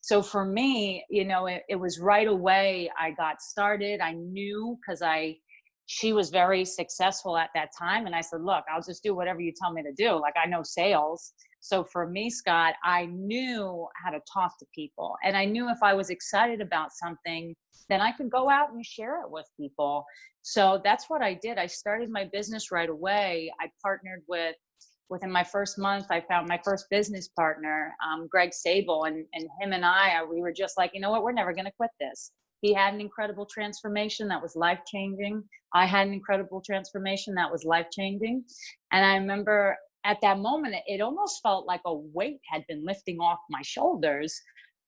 So for me, it was right away I got started. I knew because she was very successful at that time. And I said, look, I'll just do whatever you tell me to do. Like, I know sales. So for me, Scott, I knew how to talk to people. And I knew if I was excited about something, then I could go out and share it with people. So that's what I did. I started my business right away. I partnered within my first month, I found my first business partner, Greg Sable, and him and we were just like, you know what, we're never going to quit this. He had an incredible transformation that was life-changing. I had an incredible transformation that was life-changing. And I remember at that moment, it almost felt like a weight had been lifting off my shoulders,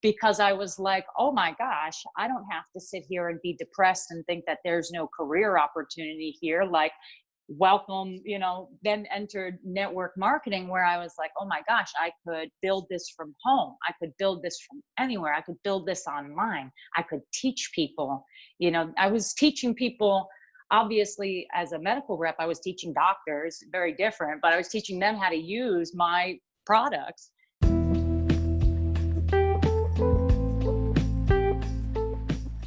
because I was like, oh my gosh, I don't have to sit here and be depressed and think that there's no career opportunity here. Like, welcome, then entered network marketing, where I was like, oh my gosh, I could build this from home. I could build this from anywhere. I could build this online. I could teach people. I was teaching people, obviously, as a medical rep, I was teaching doctors, very different, but I was teaching them how to use my products.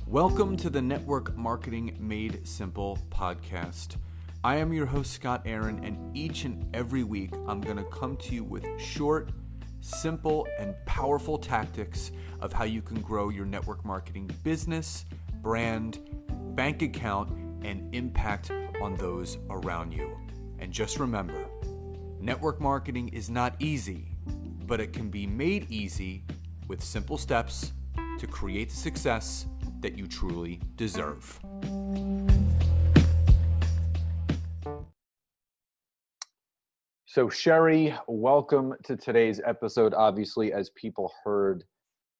Welcome to the Network Marketing Made Simple podcast. I am your host, Scott Aaron, and each and every week, I'm going to come to you with short, simple, and powerful tactics of how you can grow your network marketing business, brand, bank account, and impact on those around you. And just remember, network marketing is not easy, but it can be made easy with simple steps to create the success that you truly deserve. So Sheri, welcome to today's episode. Obviously, as people heard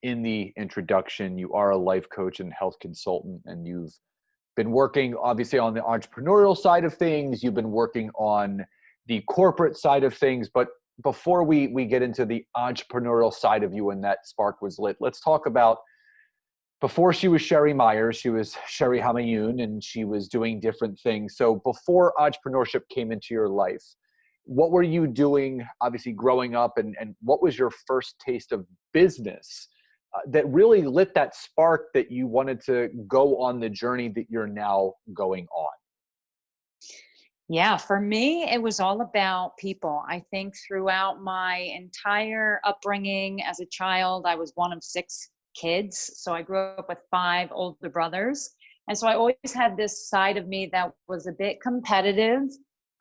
in the introduction, you are a life coach and health consultant, and you've been working obviously on the entrepreneurial side of things. You've been working on the corporate side of things. But before we get into the entrepreneurial side of you when that spark was lit, let's talk about before she was Sheri Myers, she was Sheri Homayoon, and she was doing different things. So before entrepreneurship came into your life, what were you doing, obviously, growing up, and what was your first taste of business that really lit that spark that you wanted to go on the journey that you're now going on? Yeah, for me, it was all about people. I think throughout my entire upbringing as a child, I was one of 6 kids. So I grew up with 5 older brothers. And so I always had this side of me that was a bit competitive.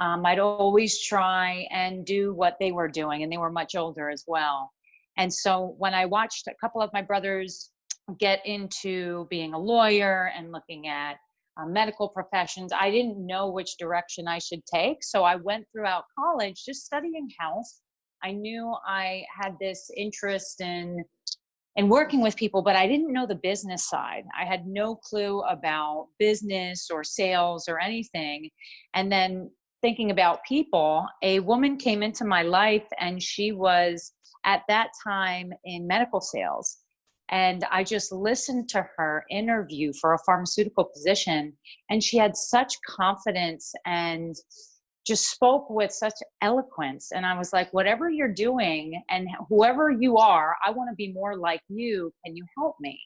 I'd always try and do what they were doing, and they were much older as well. And so when I watched a couple of my brothers get into being a lawyer and looking at medical professions, I didn't know which direction I should take. So I went throughout college just studying health. I knew I had this interest in working with people, but I didn't know the business side. I had no clue about business or sales or anything. And then thinking about people, a woman came into my life, and she was at that time in medical sales. And I just listened to her interview for a pharmaceutical position, and she had such confidence and just spoke with such eloquence. And I was like, whatever you're doing and whoever you are, I want to be more like you. Can you help me?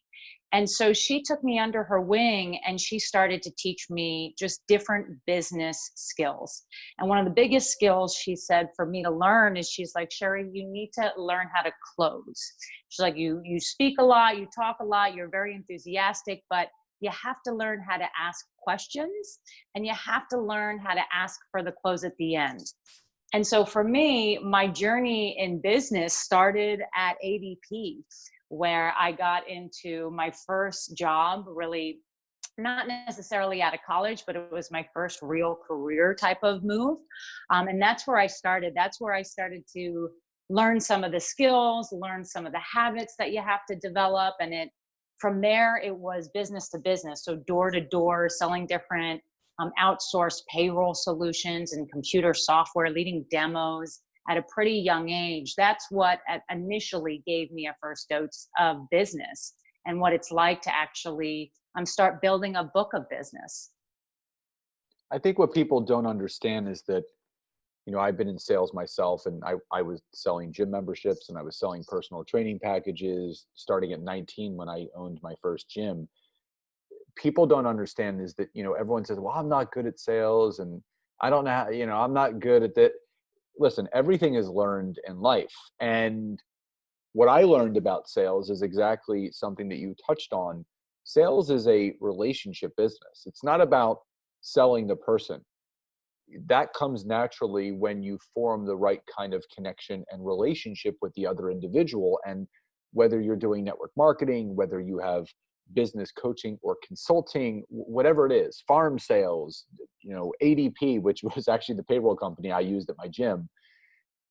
And so she took me under her wing, and she started to teach me just different business skills. And one of the biggest skills she said for me to learn is, she's like, Sheri, you need to learn how to close. She's like, you speak a lot, you talk a lot, you're very enthusiastic, but you have to learn how to ask questions, and you have to learn how to ask for the close at the end. And so for me, my journey in business started at ADP, where I got into my first job, really not necessarily out of college, but it was my first real career type of move. And that's where I started. That's where I started to learn some of the skills, learn some of the habits that you have to develop. And from there, it was business to business. So door to door, selling different outsourced payroll solutions and computer software, leading demos at a pretty young age. That's what initially gave me a first dose of business and what it's like to actually start building a book of business. I think what people don't understand is that I've been in sales myself, and I was selling gym memberships, and I was selling personal training packages starting at 19 when I owned my first gym. People don't understand is that, everyone says, well, I'm not good at sales, and I don't know how, I'm not good at that. Listen, everything is learned in life. And what I learned about sales is exactly something that you touched on. Sales is a relationship business. It's not about selling the person. That comes naturally when you form the right kind of connection and relationship with the other individual. And whether you're doing network marketing, whether you have business coaching or consulting, whatever it is, farm sales, ADP, which was actually the payroll company I used at my gym.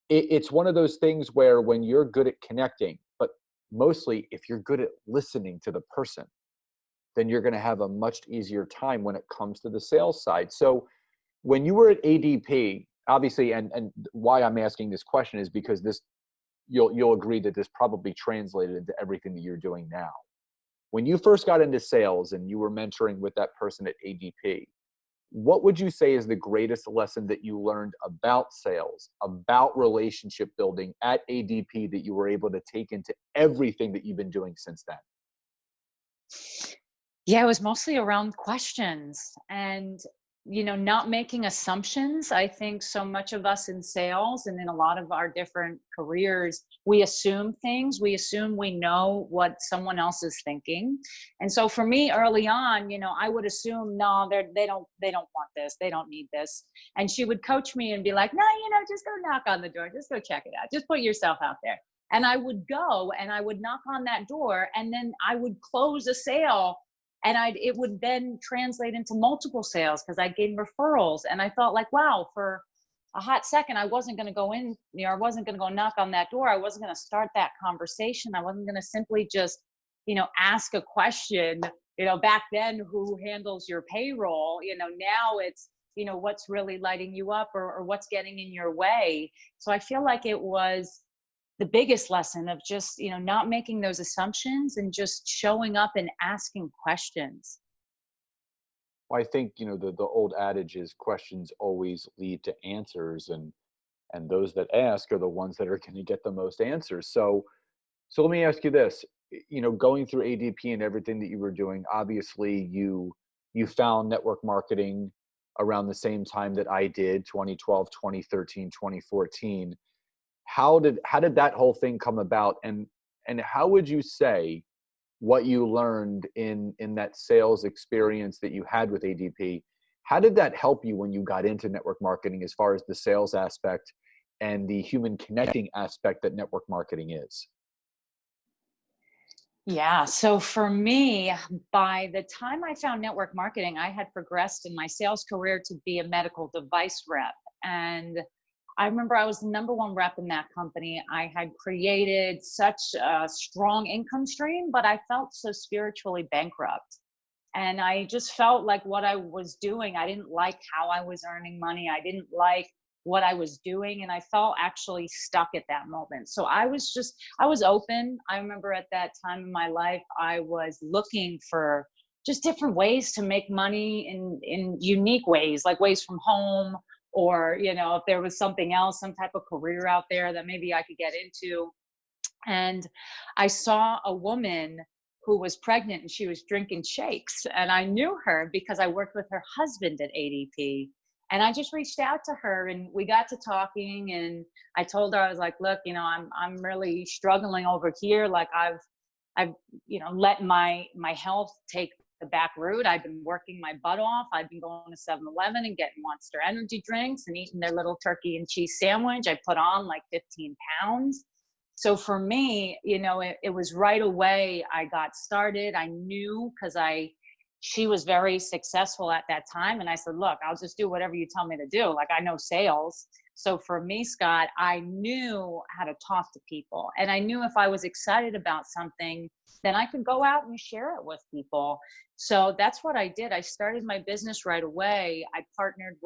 It's one of those things where when you're good at connecting, but mostly if you're good at listening to the person, then you're going to have a much easier time when it comes to the sales side. So when you were at ADP, obviously, and why I'm asking this question is because you'll agree that this probably translated into everything that you're doing now. When you first got into sales and you were mentoring with that person at ADP, what would you say is the greatest lesson that you learned about sales, about relationship building at ADP that you were able to take into everything that you've been doing since then? Yeah, it was mostly around questions and, not making assumptions. I think so much of us in sales and in a lot of our different careers, we assume things. We assume we know what someone else is thinking. And so for me early on, I would assume, no, they don't want this. They don't need this. And she would coach me and be like, no, just go knock on the door. Just go check it out. Just put yourself out there. And I would go and I would knock on that door, and then I would close a sale, and it would then translate into multiple sales because I'd gain referrals. And I thought, like, wow, for a hot second, I wasn't going to go in, I wasn't going to go knock on that door. I wasn't going to start that conversation. I wasn't going to simply just, ask a question, back then, who handles your payroll? Now it's, what's really lighting you up, or what's getting in your way. So I feel like it was the biggest lesson of just, not making those assumptions and just showing up and asking questions. Well, I think, the old adage is questions always lead to answers, and those that ask are the ones that are going to get the most answers. So let me ask you this, going through ADP and everything that you were doing, obviously you found network marketing around the same time that I did, 2012, 2013, 2014. How did that whole thing come about, and how would you say what you learned in that sales experience that you had with ADP, how did that help you when you got into network marketing as far as the sales aspect and the human connecting aspect that network marketing is? Yeah. So for me, by the time I found network marketing, I had progressed in my sales career to be a medical device rep. And I remember I was the number one rep in that company. I had created such a strong income stream, but I felt so spiritually bankrupt. And I just felt like what I was doing, I didn't like how I was earning money. I didn't like what I was doing. And I felt actually stuck at that moment. So I was open. I remember at that time in my life, I was looking for just different ways to make money in unique ways, like ways from home, or, if there was something else, some type of career out there that maybe I could get into. And I saw a woman who was pregnant and she was drinking shakes. And I knew her because I worked with her husband at ADP. And I just reached out to her and we got to talking, and I told her, I was like, look, I'm really struggling over here. Like I've let my health take the back route. I've been working my butt off. I've been going to 7-Eleven and getting Monster energy drinks and eating their little turkey and cheese sandwich. I put on like 15 pounds. So for me, it was right away I got started. I knew because she was very successful at that time. And I said, look, I'll just do whatever you tell me to do. Like, I know sales. So for me, Scott, I knew how to talk to people. And I knew if I was excited about something, then I could go out and share it with people. So that's what I did. I started my business right away. I partnered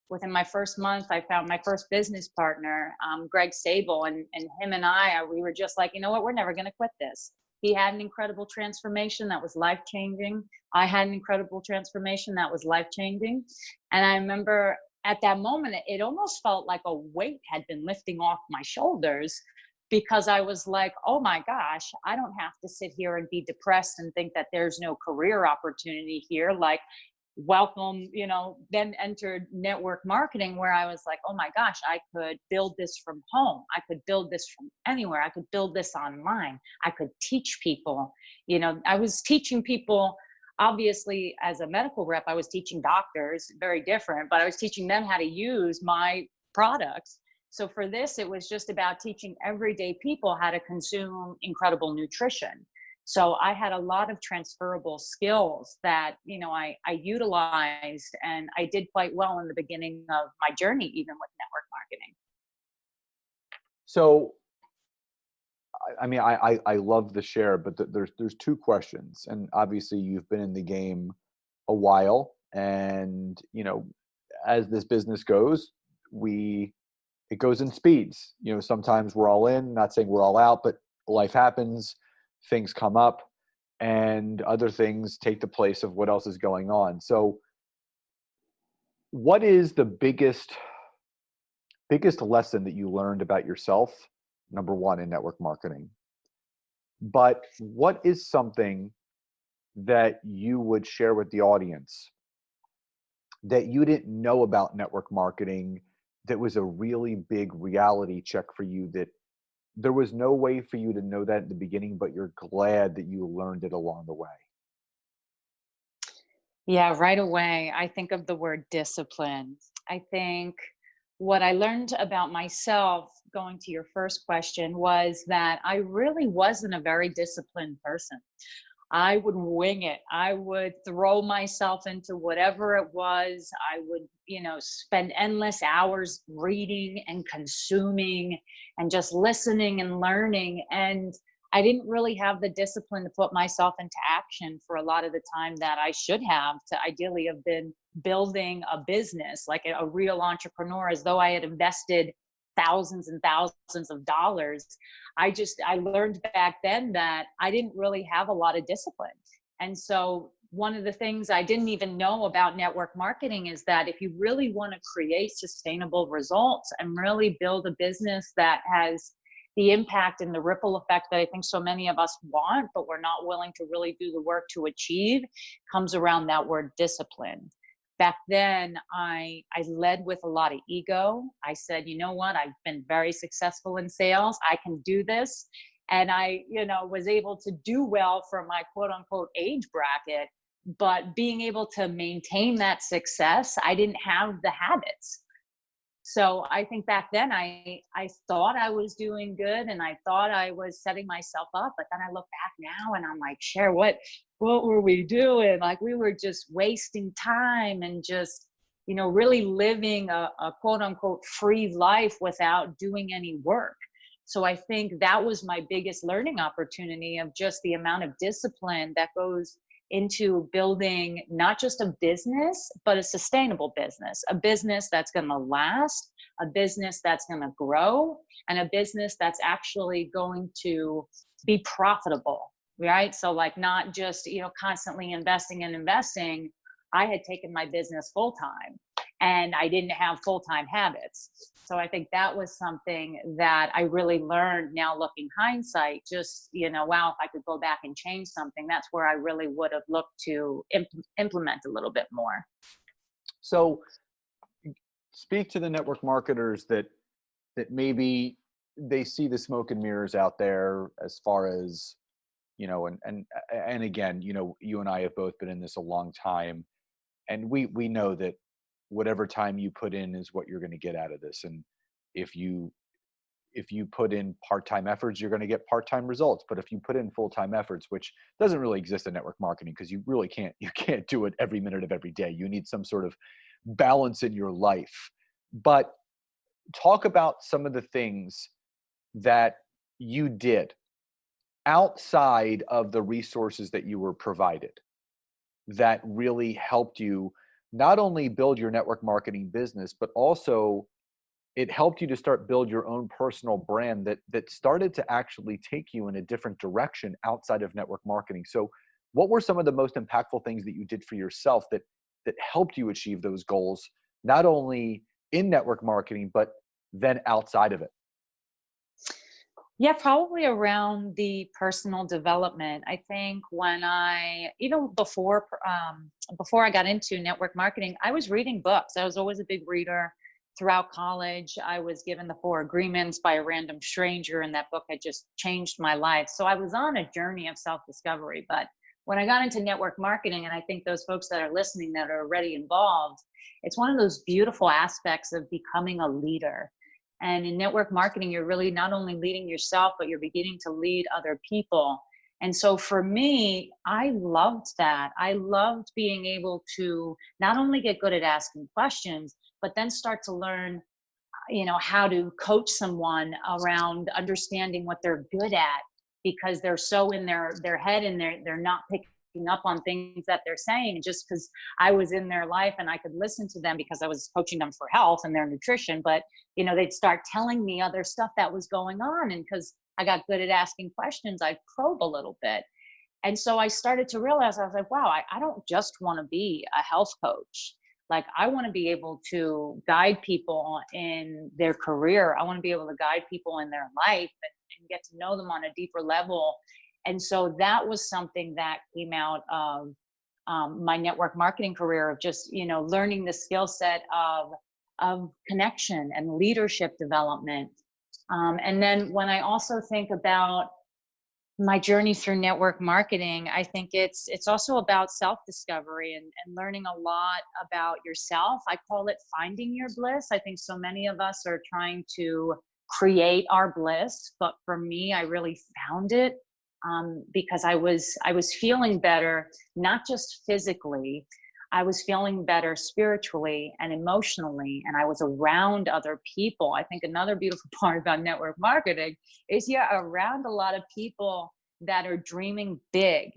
within my first month, I found my first business partner, Greg Sable, and him and we were just like, you know what, we're never going to quit this. He had an incredible transformation that was life-changing. I had an incredible transformation that was life-changing. And I remember at that moment, it almost felt like a weight had been lifting off my shoulders, because I was like, oh my gosh, I don't have to sit here and be depressed and think that there's no career opportunity here. Like, welcome, then entered network marketing, where I was like, oh my gosh, I could build this from home. I could build this from anywhere. I could build this online. I could teach people. I was teaching people, obviously, as a medical rep, I was teaching doctors, very different, but I was teaching them how to use my products. So for this, it was just about teaching everyday people how to consume incredible nutrition. So I had a lot of transferable skills that, I utilized, and I did quite well in the beginning of my journey, even with network marketing. So, I mean, I love the share, but there's two questions, and obviously you've been in the game a while, and as this business goes, it goes in speeds. Sometimes we're all in, not saying we're all out, but life happens, things come up, and other things take the place of what else is going on. So what is the biggest lesson that you learned about yourself, number one, in network marketing? But what is something that you would share with the audience that you didn't know about network marketing, that was a really big reality check for you, that there was no way for you to know that at the beginning, but you're glad that you learned it along the way? Yeah, right away, I think of the word discipline. I think what I learned about myself, going to your first question, was that I really wasn't a very disciplined person. I would wing it. I would throw myself into whatever it was. I would, spend endless hours reading and consuming and just listening and learning. And I didn't really have the discipline to put myself into action for a lot of the time that I should have, to ideally have been building a business like a real entrepreneur, as though I had invested thousands and thousands of dollars. I learned back then that I didn't really have a lot of discipline. And so one of the things I didn't even know about network marketing is that if you really want to create sustainable results and really build a business that has the impact and the ripple effect that I think so many of us want, but we're not willing to really do the work to achieve, comes around that word discipline. Back then, I led with a lot of ego. I said, you know what, I've been very successful in sales. I can do this. And I, was able to do well for my quote unquote age bracket, but being able to maintain that success, I didn't have the habits. So I think back then I thought I was doing good and I thought I was setting myself up, but then I look back now and I'm like, Cher, what were we doing? Like, we were just wasting time and just, really living a quote unquote free life without doing any work. So I think that was my biggest learning opportunity, of just the amount of discipline that goes into building not just a business, but a sustainable business, a business that's going to last, a business that's going to grow, and a business that's actually going to be profitable, right? So like, not just, constantly investing and investing. I had taken my business full time and I didn't have full-time habits. So I think that was something that I really learned now, looking hindsight, just, wow, if I could go back and change something, that's where I really would have looked to implement a little bit more. So speak to the network marketers that maybe they see the smoke and mirrors out there, as far as, and again, you and I have both been in this a long time, and we know that whatever time you put in is what you're going to get out of this. And if you put in part-time efforts, you're going to get part-time results. But if you put in full-time efforts, which doesn't really exist in network marketing, because you really can't do it every minute of every day. You need some sort of balance in your life. But talk about some of the things that you did outside of the resources that you were provided that really helped you not only build your network marketing business, but also it helped you to start build your own personal brand that started to actually take you in a different direction outside of network marketing. So what were some of the most impactful things that you did for yourself that helped you achieve those goals, not only in network marketing, but then outside of it? Yeah, probably around the personal development. I think when even before I got into network marketing, I was reading books. I was always a big reader. Throughout college, I was given the Four Agreements by a random stranger, and that book had just changed my life. So I was on a journey of self-discovery. But when I got into network marketing, and I think those folks that are listening that are already involved, it's one of those beautiful aspects of becoming a leader. And in network marketing, you're really not only leading yourself, but you're beginning to lead other people. And so for me, I loved that. I loved being able to not only get good at asking questions, but then start to learn, how to coach someone around understanding what they're good at, because they're so in their head, and they're not picking up on things that they're saying just because I was in their life and I could listen to them because I was coaching them for health and their nutrition. But they'd start telling me other stuff that was going on, and because I got good at asking questions, I'd probe a little bit. And so I started to realize, I was like, wow, I don't just want to be a health coach. Like, I want to be able to guide people in their career. I want to be able to guide people in their life, and get to know them on a deeper level. And so that was something that came out of my network marketing career, of just, learning the skill set of connection and leadership development. And then when I also think about my journey through network marketing, I think it's also about self-discovery, and learning a lot about yourself. I call it finding your bliss. I think so many of us are trying to create our bliss, but for me, I really found it, because I was feeling better, not just physically. I was feeling better spiritually and emotionally, and I was around other people. I think another beautiful part about network marketing is you're around a lot of people that are dreaming big.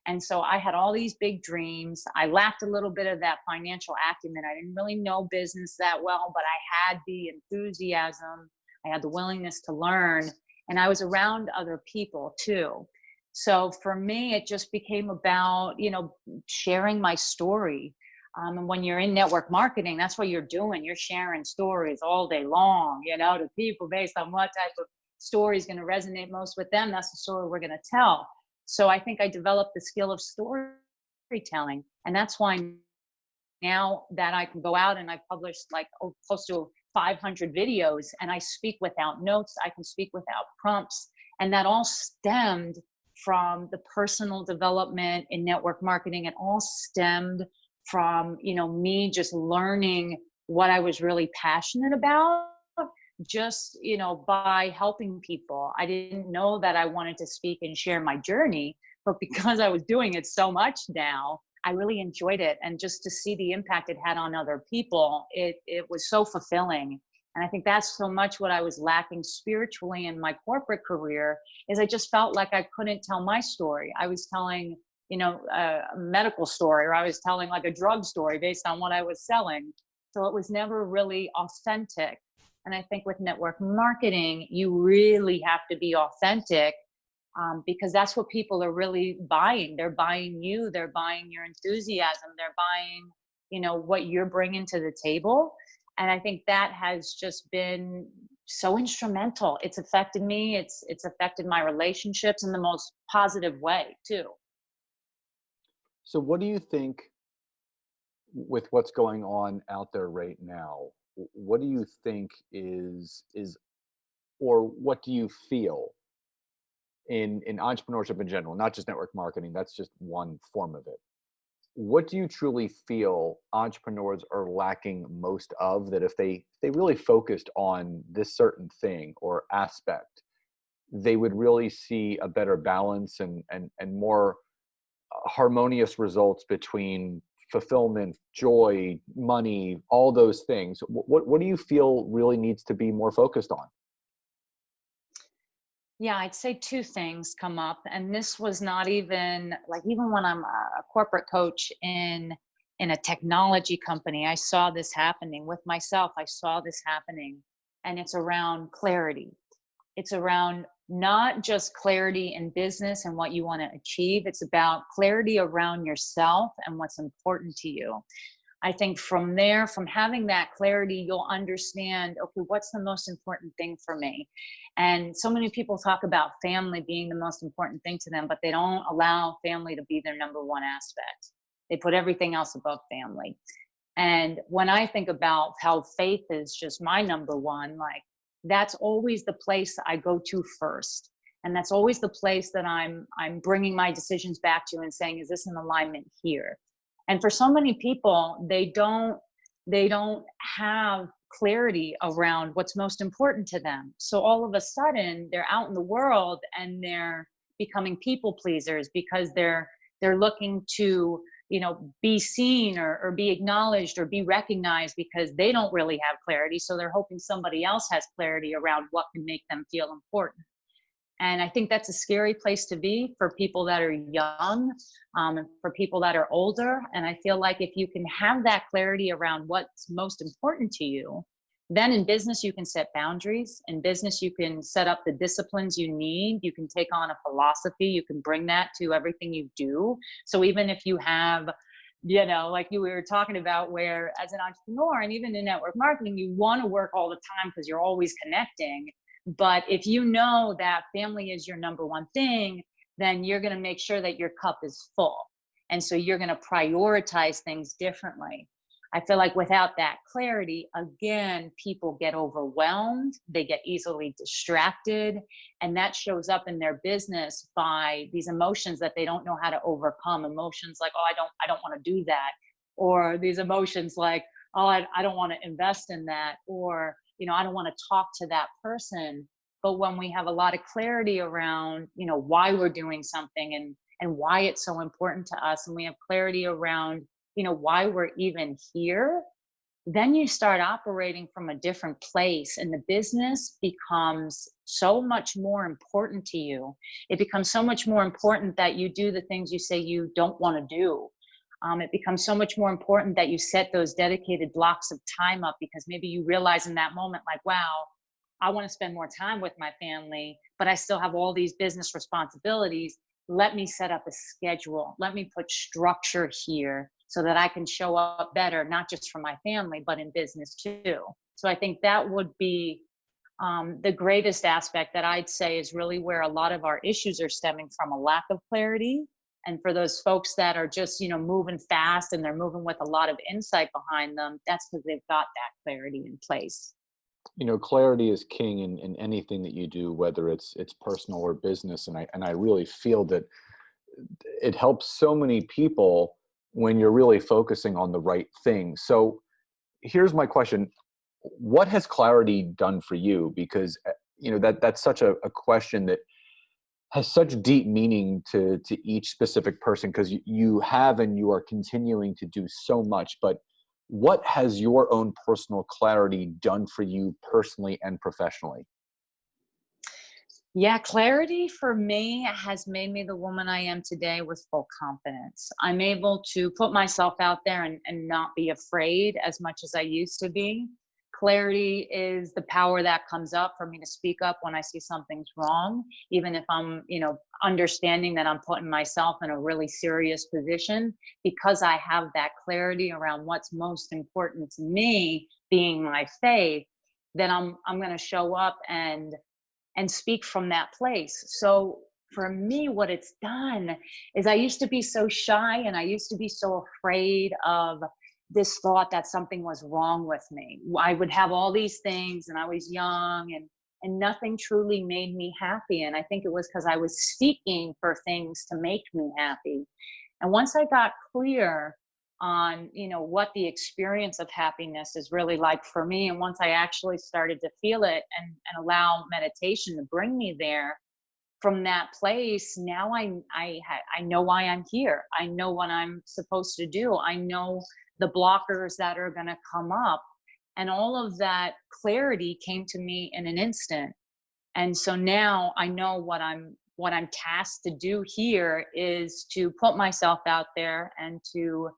And so I had all these big dreams. I lacked a little bit of that financial acumen. I didn't really know business that well, but I had the enthusiasm, I had the willingness to learn, and I was around other people too. So for me, it just became about, sharing my story. And when you're in network marketing, that's what you're doing. You're sharing stories all day long, to people based on what type of story is going to resonate most with them. That's the story we're going to tell. So I think I developed the skill of storytelling. And that's why now that I can go out, and I've published like close to 500 videos, and I speak without notes, I can speak without prompts. And that all stemmed from the personal development in network marketing. It all stemmed from, me just learning what I was really passionate about, just, by helping people. I didn't know that I wanted to speak and share my journey, but because I was doing it so much now, I really enjoyed it. And just to see the impact it had on other people, it was so fulfilling. And I think that's so much what I was lacking spiritually in my corporate career, is I just felt like I couldn't tell my story. I was telling, a medical story, or I was telling like a drug story based on what I was selling. So it was never really authentic. And I think with network marketing, you really have to be authentic, because that's what people are really buying. They're buying you, they're buying your enthusiasm, they're buying, what you're bringing to the table. And I think that has just been so instrumental. It's affected me. It's affected my relationships in the most positive way too. So what do you think, with what's going on out there right now, what do you think is or what do you feel in entrepreneurship in general, not just network marketing, that's just one form of it. What do you truly feel entrepreneurs are lacking most of, that if they really focused on this certain thing or aspect, they would really see a better balance and more harmonious results between fulfillment, joy, money, all those things? What do you feel really needs to be more focused on? Yeah, I'd say two things come up. And this was not even like, even when I'm a corporate coach in a technology company, I saw this happening with myself. I saw this happening. And it's around clarity. It's around not just clarity in business and what you want to achieve. It's about clarity around yourself and what's important to you. I think from there, from having that clarity, you'll understand, okay, what's the most important thing for me? And so many people talk about family being the most important thing to them, but they don't allow family to be their number one aspect. They put everything else above family. And when I think about how faith is just my number one, like that's always the place I go to first. And that's always the place that I'm bringing my decisions back to and saying, is this in alignment here? And for so many people, they don't have clarity around what's most important to them. So all of a sudden, they're out in the world and they're becoming people pleasers because they're looking to, be seen or be acknowledged or be recognized because they don't really have clarity. So they're hoping somebody else has clarity around what can make them feel important. And I think that's a scary place to be for people that are young, and for people that are older. And I feel like if you can have that clarity around what's most important to you, then in business, you can set boundaries. In business, you can set up the disciplines you need. You can take on a philosophy. You can bring that to everything you do. So even if you have, like we were talking about, where as an entrepreneur and even in network marketing, you want to work all the time because you're always connecting. But if you know that family is your number one thing, then you're going to make sure that your cup is full. And so you're going to prioritize things differently. I feel like without that clarity, again, people get overwhelmed, they get easily distracted, and that shows up in their business by these emotions that they don't know how to overcome. Emotions like, oh, I don't want to do that. Or these emotions like, oh, I don't want to invest in that. Or I don't want to talk to that person. But when we have a lot of clarity around, why we're doing something and why it's so important to us, and we have clarity around, why we're even here, then you start operating from a different place and the business becomes so much more important to you. It becomes so much more important that you do the things you say you don't want to do. It becomes so much more important that you set those dedicated blocks of time up, because maybe you realize in that moment, like, wow, I want to spend more time with my family, but I still have all these business responsibilities. Let me set up a schedule. Let me put structure here so that I can show up better, not just for my family, but in business too. So I think that would be the greatest aspect that I'd say is really where a lot of our issues are stemming from: a lack of clarity. And for those folks that are just, moving fast and they're moving with a lot of insight behind them, that's because they've got that clarity in place. Clarity is king in anything that you do, whether it's personal or business. And I really feel that it helps so many people when you're really focusing on the right thing. So here's my question. What has clarity done for you? Because, that's such a question that has such deep meaning to each specific person, because you have and you are continuing to do so much. But what has your own personal clarity done for you personally and professionally? Yeah, clarity for me has made me the woman I am today with full confidence. I'm able to put myself out there and not be afraid as much as I used to be. Clarity is the power that comes up for me to speak up when I see something's wrong, even if I'm, understanding that I'm putting myself in a really serious position, because I have that clarity around what's most important to me, being my faith, then I'm going to show up and speak from that place. So for me, what it's done is I used to be so shy and I used to be so afraid of this thought that something was wrong with me. I would have all these things and I was young and nothing truly made me happy. And I think it was because I was seeking for things to make me happy. And once I got clear on, what the experience of happiness is really like for me, and once I actually started to feel it and allow meditation to bring me there, from that place, now I know why I'm here. I know what I'm supposed to do. I know the blockers that are going to come up, and all of that clarity came to me in an instant. And so now I know what I'm tasked to do here is to put myself out there and to,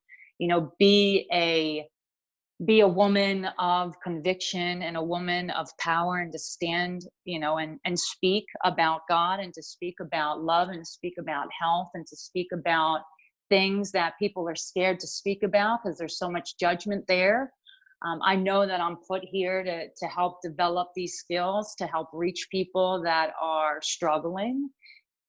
be a woman of conviction and a woman of power, and to stand, and speak about God, and to speak about love, and to speak about health, and to speak about things that people are scared to speak about because there's so much judgment there. I know that I'm put here to help develop these skills, to help reach people that are struggling.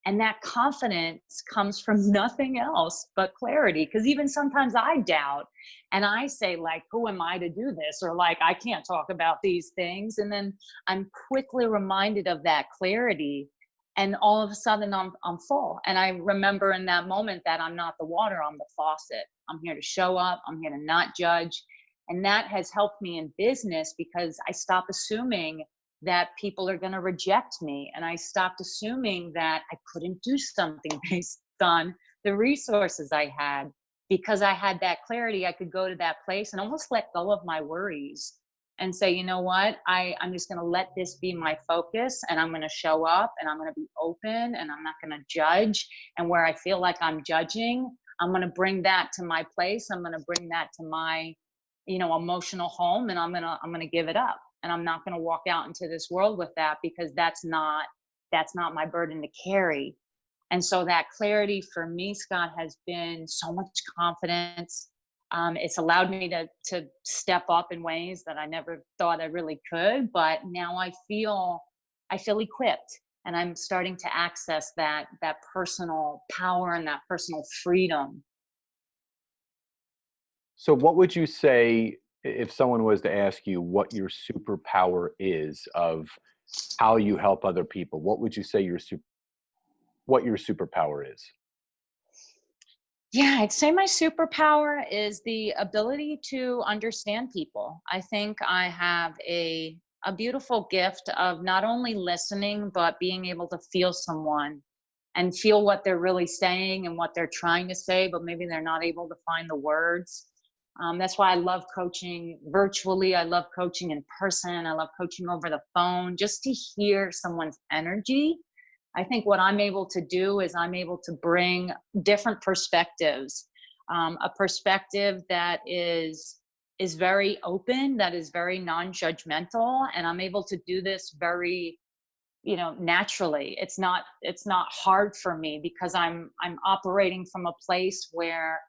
And that confidence comes from nothing else but clarity. Because even sometimes I doubt and I say, like, who am I to do this? Or like, I can't talk about these things. And then I'm quickly reminded of that clarity. And all of a sudden I'm full. And I remember in that moment that I'm not the water, I'm the faucet. I'm here to show up, I'm here to not judge. And that has helped me in business because I stop assuming that people are going to reject me. And I stopped assuming that I couldn't do something based on the resources I had. Because I had that clarity, I could go to that place and almost let go of my worries and say, you know what, I'm just going to let this be my focus, and I'm going to show up, and I'm going to be open, and I'm not going to judge. And where I feel like I'm judging, I'm going to bring that to my place. I'm going to bring that to my, emotional home, and I'm going to give it up. And I'm not going to walk out into this world with that, because that's not my burden to carry. And so that clarity for me, Scott, has been so much confidence. It's allowed me to step up in ways that I never thought I really could. But now I feel equipped, and I'm starting to access that personal power and that personal freedom. So what would you say if someone was to ask you what your superpower is of how you help other people? What would you say what your superpower is? Yeah, I'd say my superpower is the ability to understand people. I think I have a beautiful gift of not only listening, but being able to feel someone and feel what they're really saying and what they're trying to say, but maybe they're not able to find the words. That's why I love coaching virtually. I love coaching in person. I love coaching over the phone, just to hear someone's energy. I think what I'm able to do is I'm able to bring different perspectives, a perspective that is very open, that is very non-judgmental, and I'm able to do this very, naturally. It's not hard for me, because I'm operating from a place where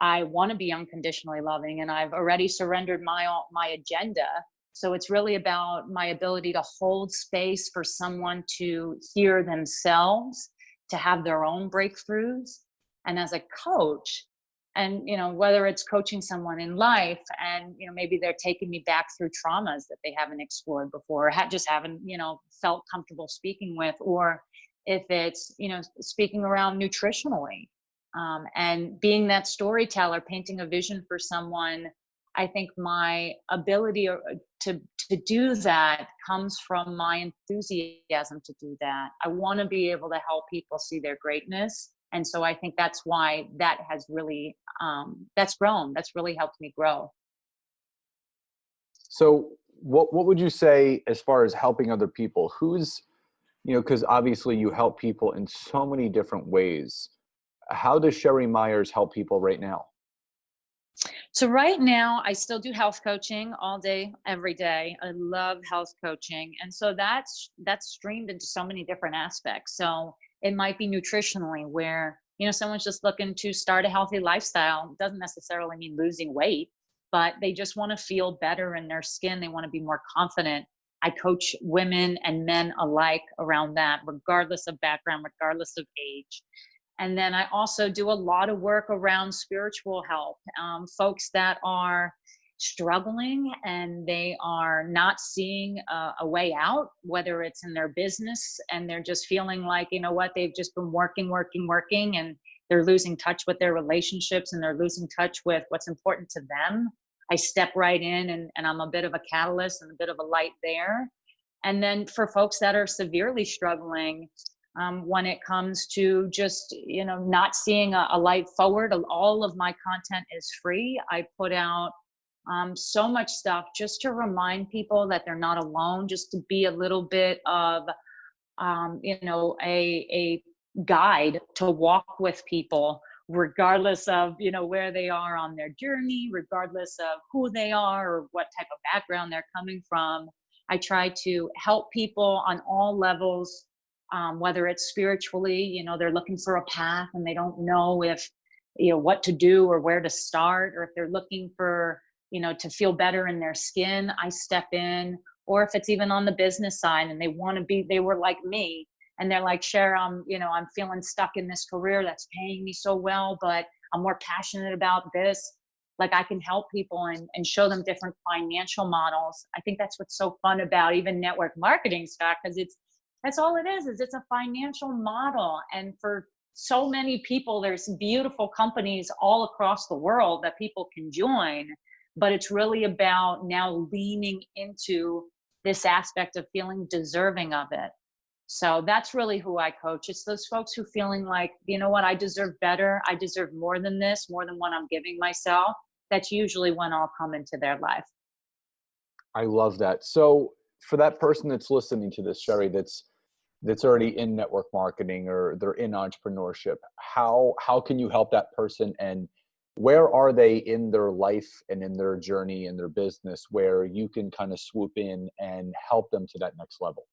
I want to be unconditionally loving, and I've already surrendered my agenda. So it's really about my ability to hold space for someone to hear themselves, to have their own breakthroughs. And as a coach, and whether it's coaching someone in life, and maybe they're taking me back through traumas that they haven't explored before, or just haven't felt comfortable speaking with, or if it's speaking around nutritionally, and being that storyteller, painting a vision for someone. I think my ability to do that comes from my enthusiasm to do that. I want to be able to help people see their greatness, and so I think that's why that has really that's grown. That's really helped me grow. So what would you say as far as helping other people? Who's, because obviously you help people in so many different ways. How does Sheri Myers help people right now? So right now, I still do health coaching all day, every day. I love health coaching, and so that's streamed into so many different aspects. So it might be nutritionally, where someone's just looking to start a healthy lifestyle. It doesn't necessarily mean losing weight, but they just want to feel better in their skin. They want to be more confident. I coach women and men alike around that, regardless of background, regardless of age. And then I also do a lot of work around spiritual help, folks that are struggling and they are not seeing a way out, whether it's in their business and they're just feeling like, they've just been working, and they're losing touch with their relationships, and they're losing touch with what's important to them. I step right in, and I'm a bit of a catalyst and a bit of a light there. And then for folks that are severely struggling, when it comes to just not seeing a light forward, all of my content is free. I put out so much stuff just to remind people that they're not alone, just to be a little bit of a guide to walk with people, regardless of where they are on their journey, regardless of who they are or what type of background they're coming from. I try to help people on all levels, whether it's spiritually, they're looking for a path and they don't know if what to do or where to start, or if they're looking for, to feel better in their skin, I step in. Or if it's even on the business side and they were like me and they're like, Cher, I'm feeling stuck in this career that's paying me so well, but I'm more passionate about this. Like, I can help people and show them different financial models. I think that's what's so fun about even network marketing stuff, because that's all it is it's a financial model. And for so many people, there's beautiful companies all across the world that people can join, but it's really about now leaning into this aspect of feeling deserving of it. So that's really who I coach. It's those folks who feeling like, you know what, I deserve better. I deserve more than this, more than what I'm giving myself. That's usually when I'll come into their life. I love that. So for that person that's listening to this, Sheri, that's already in network marketing or they're in entrepreneurship, how can you help that person, and where are they in their life and in their journey and their business where you can kind of swoop in and help them to that next level?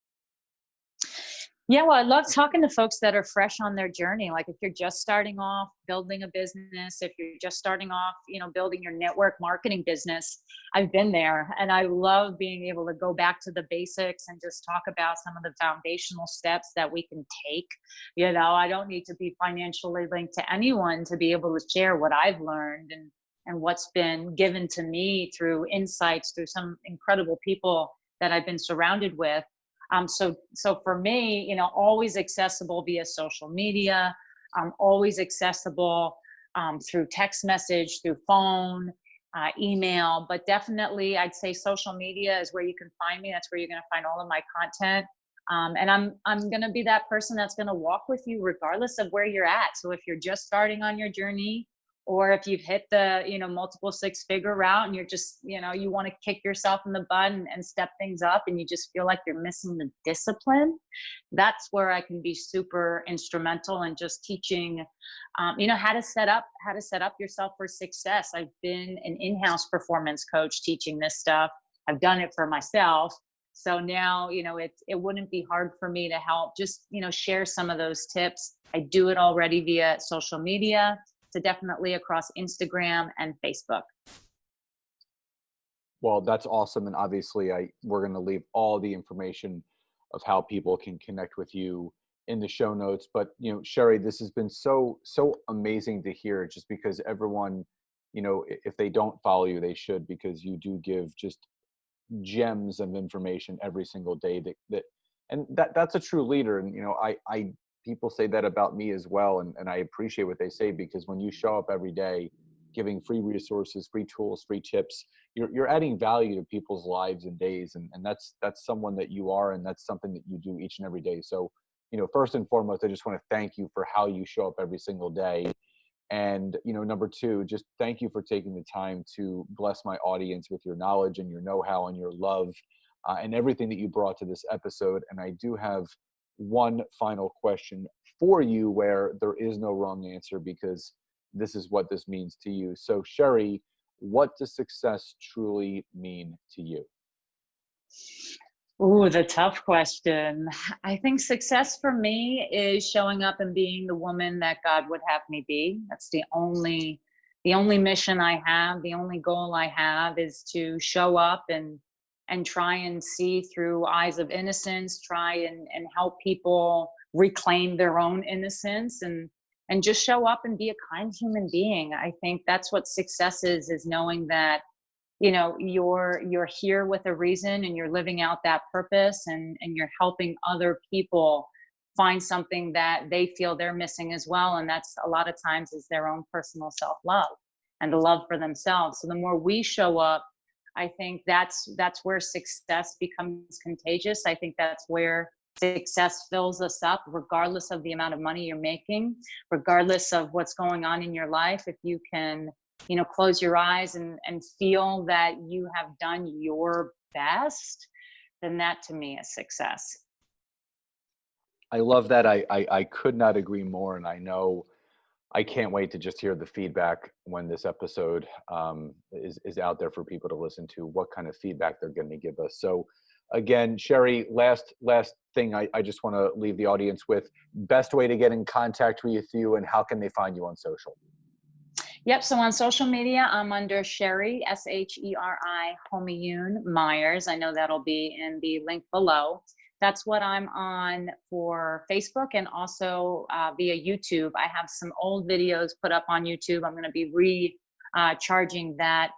Yeah, well, I love talking to folks that are fresh on their journey. Like, if you're just starting off building a business, if you're just starting off, building your network marketing business, I've been there. And I love being able to go back to the basics and just talk about some of the foundational steps that we can take. I don't need to be financially linked to anyone to be able to share what I've learned and what's been given to me through insights, through some incredible people that I've been surrounded with. So for me, always accessible via social media, always accessible through text message, through phone, email, but definitely I'd say social media is where you can find me. That's where you're going to find all of my content. And I'm going to be that person that's going to walk with you regardless of where you're at. So if you're just starting on your journey, or if you've hit the, multiple six-figure route and you're just, you want to kick yourself in the butt and step things up and you just feel like you're missing the discipline, that's where I can be super instrumental in just teaching, how to set up yourself for success. I've been an in-house performance coach teaching this stuff. I've done it for myself. So now, it wouldn't be hard for me to help just, share some of those tips. I do it already via social media. So definitely across Instagram and Facebook. Well, that's awesome. And obviously we're going to leave all the information of how people can connect with you in the show notes. But, Sheri, this has been so amazing to hear, just because everyone, if they don't follow you, they should, because you do give just gems of information every single day that's a true leader. And, I people say that about me as well. And I appreciate what they say, because when you show up every day giving free resources, free tools, free tips, you're adding value to people's lives and days. And that's someone that you are, and that's something that you do each and every day. So, first and foremost, I just want to thank you for how you show up every single day. And, number two, just thank you for taking the time to bless my audience with your knowledge and your know-how and your love and everything that you brought to this episode. And I do have one final question for you, where there is no wrong answer, because this is what this means to you. So, Sheri, what does success truly mean to you? Ooh, the tough question. I think success for me is showing up and being the woman that God would have me be. That's the only mission I have, the only goal I have, is to show up and try and see through eyes of innocence, try and help people reclaim their own innocence, and just show up and be a kind human being. I think that's what success is knowing that, you're here with a reason, and you're living out that purpose, and you're helping other people find something that they feel they're missing as well. And that's a lot of times is their own personal self-love and the love for themselves. So the more we show up, I think that's where success becomes contagious. I think that's where success fills us up, regardless of the amount of money you're making, regardless of what's going on in your life. If you can, close your eyes and feel that you have done your best, then that to me is success. I love that. I could not agree more. And I know I can't wait to just hear the feedback when this episode is out there for people to listen to, what kind of feedback they're going to give us. So again, Sheri, last thing I just want to leave the audience with: best way to get in contact with you, and how can they find you on social? Yep. So on social media, I'm under Sheri, Sheri Homayoon Myers. I know that'll be in the link below. That's what I'm on for Facebook and also via YouTube. I have some old videos put up on YouTube. I'm going to be charging that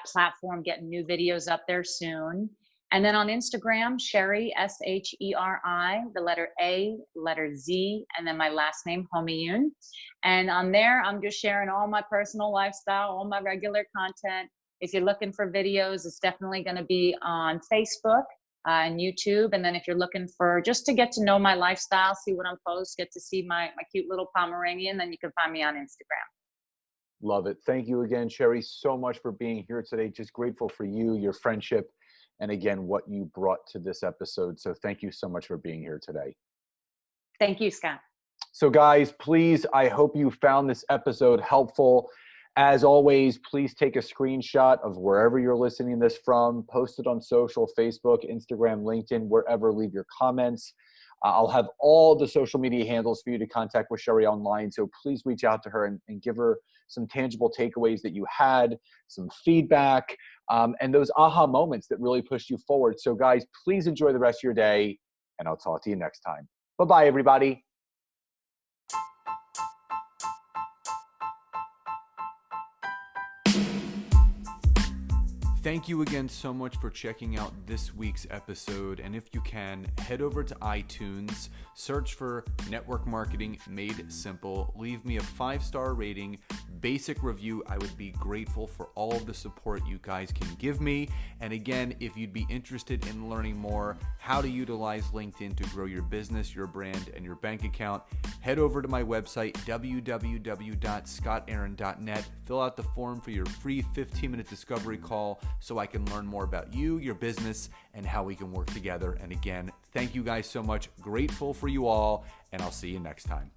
platform, getting new videos up there soon. And then on Instagram, Sheri, Sheri, the letter A, letter Z, and then my last name, Homayoon. And on there, I'm just sharing all my personal lifestyle, all my regular content. If you're looking for videos, it's definitely going to be on Facebook and YouTube. And then if you're looking for just to get to know my lifestyle, see what I'm post, get to see my cute little Pomeranian, then you can find me on Instagram. Love it. Thank you again, Sheri, so much for being here today. Just grateful for you, your friendship, and again, what you brought to this episode. So thank you so much for being here today. Thank you, Scott. So guys, please, I hope you found this episode helpful. As always, please take a screenshot of wherever you're listening this from, post it on social, Facebook, Instagram, LinkedIn, wherever, leave your comments. I'll have all the social media handles for you to contact with Sheri online. So please reach out to her and give her some tangible takeaways that you had, some feedback, and those aha moments that really pushed you forward. So guys, please enjoy the rest of your day, and I'll talk to you next time. Bye-bye, everybody. Thank you again so much for checking out this week's episode. And if you can, head over to iTunes, search for Network Marketing Made Simple, leave me a 5-star rating, basic review. I would be grateful for all of the support you guys can give me. And again, if you'd be interested in learning more how to utilize LinkedIn to grow your business, your brand, and your bank account, head over to my website, www.scottaaron.net. Fill out the form for your free 15-minute discovery call so I can learn more about you, your business, and how we can work together. And again, thank you guys so much. Grateful for you all, and I'll see you next time.